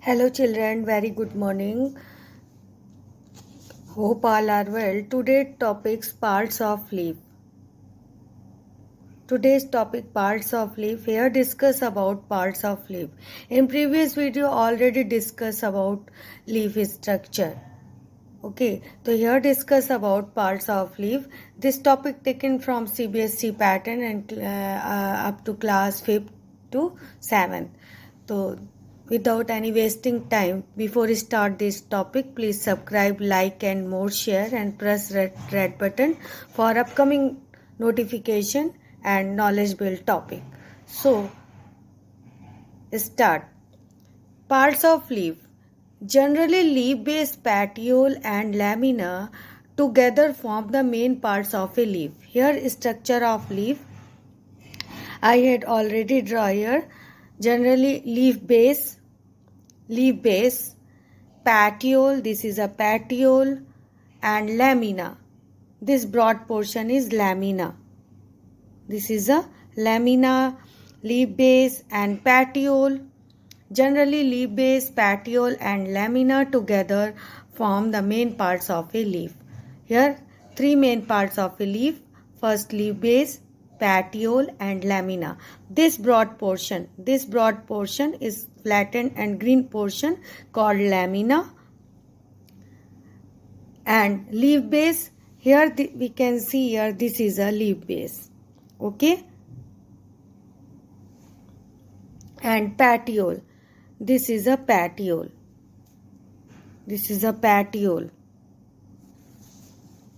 Hello children, very good morning. Hope all are well. Today's topics parts of leaf. Today's topic parts of leaf. Here discuss about parts of leaf. In previous video already discuss about leaf structure. Okay, so here discuss about parts of leaf. This topic taken from CBSE pattern and up to class 5th to 7th. So without any wasting time, before we start this topic, please subscribe, like and more share and press red button for upcoming notification and knowledge build topic. So start. Parts of leaf. Generally, leaf-based petiole and lamina together form the main parts of a leaf. Here, structure of leaf. I had already drawn here. Generally, leaf base, petiole. This is a petiole, and lamina. This broad portion is lamina. This is a lamina, leaf base, and petiole. Generally, leaf base, petiole and lamina together form the main parts of a leaf. Here, three main parts of a leaf. First, leaf base, petiole and lamina. This broad portion is flattened and green portion called lamina. And leaf base, here we can see here this is a leaf base. Okay. And petiole. This is a petiole. This is a petiole.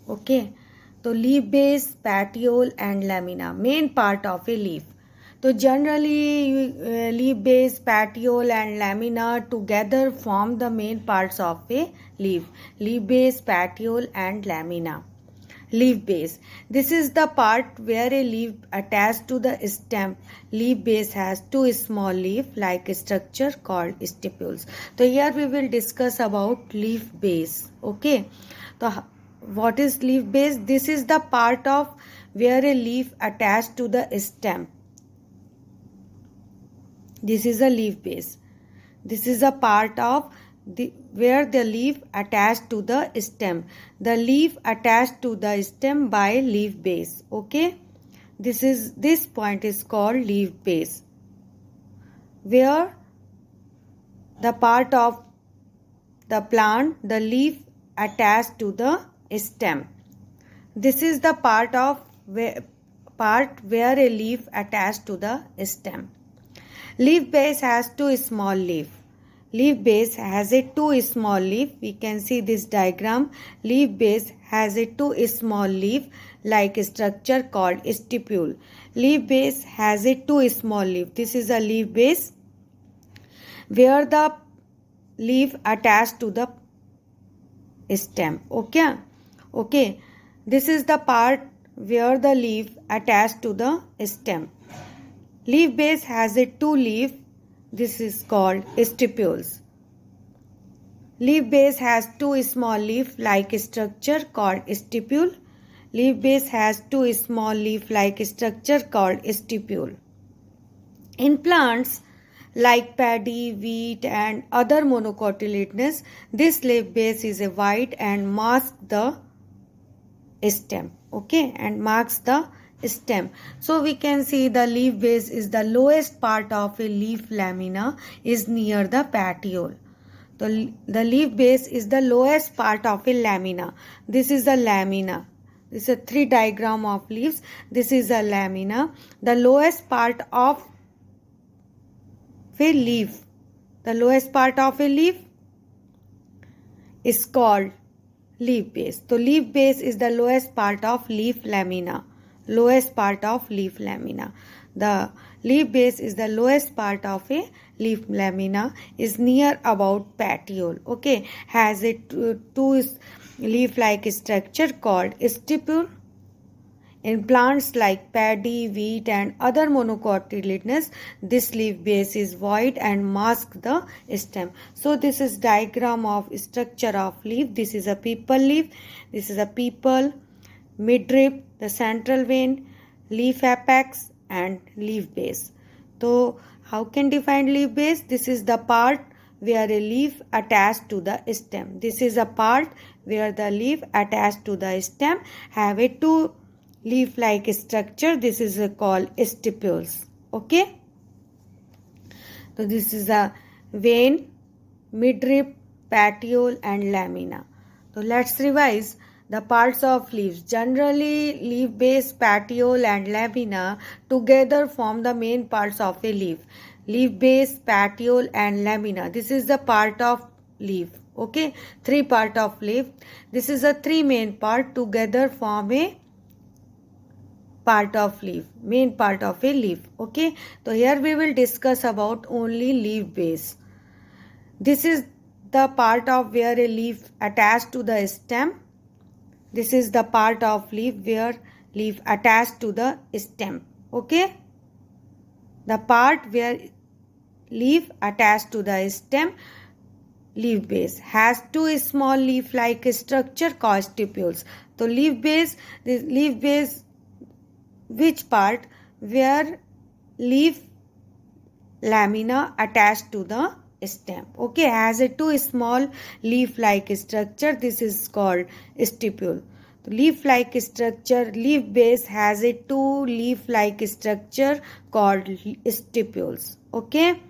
Okay. So leaf base, petiole and lamina. Main part of a leaf. So generally leaf base, petiole and lamina together form the main parts of a leaf. Leaf base, petiole and lamina. Leaf base. This is the part where a leaf attached to the stem. Leaf base has two small leaf-like structure called stipules. So here we will discuss about leaf base. Okay. So what is leaf base? This is the part of where a leaf attached to the stem. This is a leaf base. This is a part of where the leaf attached to the stem. The leaf attached to the stem by leaf base. Okay. This point is called leaf base. Where the part of the plant, the leaf attached to the stem. This is the part where a leaf attached to the stem. Leaf base has two small leaf. Leaf base has a two small leaf. We can see this diagram. Leaf base has a two small leaf like structure called stipule. Leaf base has a two small leaf. This is a leaf base where the leaf attached to the stem. Okay. Okay. This is the part where the leaf attached to the stem. Leaf base has a two leaf. This is called stipules. Leaf base has two small leaf like structure called stipule. Leaf base has two small leaf like structure called stipule. In plants like paddy, wheat and other monocotyledonous, this leaf base is a white and masks the stem. Okay, and marks the stem. So we can see the leaf base is the lowest part of a leaf lamina is near the petiole. The leaf base is the lowest part of a lamina. This is the lamina. This is a three diagram of leaves. This is a lamina. The lowest part of a leaf. The lowest part of a leaf is called leaf base. So leaf base is the lowest part of leaf lamina. Lowest part of leaf lamina. The leaf base is the lowest part of a leaf lamina is near about petiole. Okay, has a two leaf-like structure called stipule. In plants like paddy, wheat and other monocotyledonous, this leaf base is void and masks the stem. So this is diagram of structure of leaf. This is a peepal leaf. This is a peepal, midrib, the central vein, leaf apex and leaf base. So how can define leaf base? This is the part where a leaf attached to the stem. This is a part where the leaf attached to the stem have a two leaf-like structure. This is called stipules. Okay. So this is a vein, midrib, petiole and lamina. So let's revise the parts of leaves. Generally, leaf base, petiole and lamina together form the main parts of a leaf. Leaf base, petiole and lamina. This is the part of leaf. Okay, three part of leaf. This is a three main part together form a part of leaf, main part of a leaf. Okay, so here we will discuss about only leaf base. This is the part of where a leaf attached to the stem. This is the part of leaf where leaf attached to the stem. Okay, the part where leaf attached to the stem, leaf base, has two small leaf like structure called stipules. So leaf base, this leaf base, which part? Where leaf lamina attached to the stem. Okay, has a two small leaf like structure. This is called stipule. Leaf like structure, leaf base has a two leaf like structure called stipules. Okay.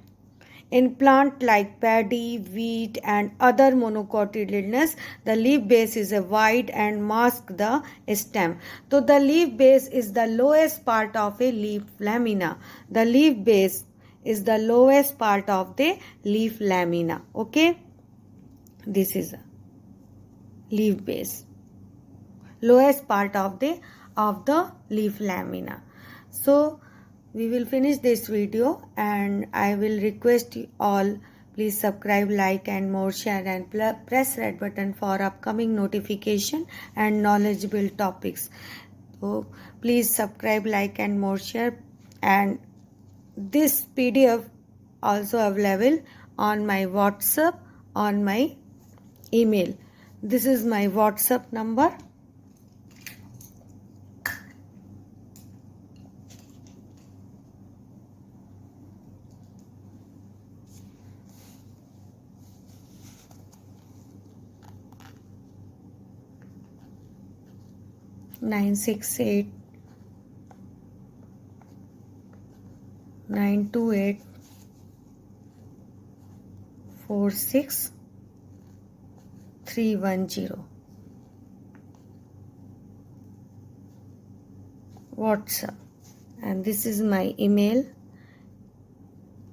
In plant like paddy, wheat and other monocotyledonous, the leaf base is a wide and mask the stem. So the leaf base is the lowest part of a leaf lamina. The leaf base is the lowest part of the leaf lamina. Okay, this is a leaf base, lowest part of the leaf lamina. So we will finish this video, and I will request you all, please subscribe, like and more, share and press red button for upcoming notification and knowledgeable topics. So please subscribe, like and more, share. And this PDF also available on my WhatsApp, on my email. This is my WhatsApp number. Nine 928 46310. WhatsApp, and this is my email,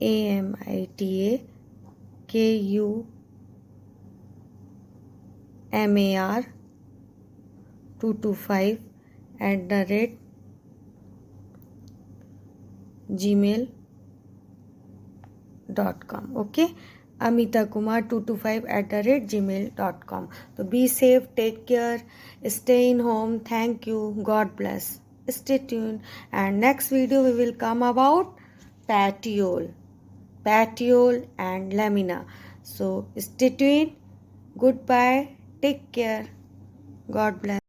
AMITAKUMAR225@gmail.com. Okay, AmitaKumar225@gmail.com. So be safe, take care, stay in home. Thank you. God bless. Stay tuned. And next video we will come about petiole and lamina. So stay tuned. Goodbye. Take care. God bless.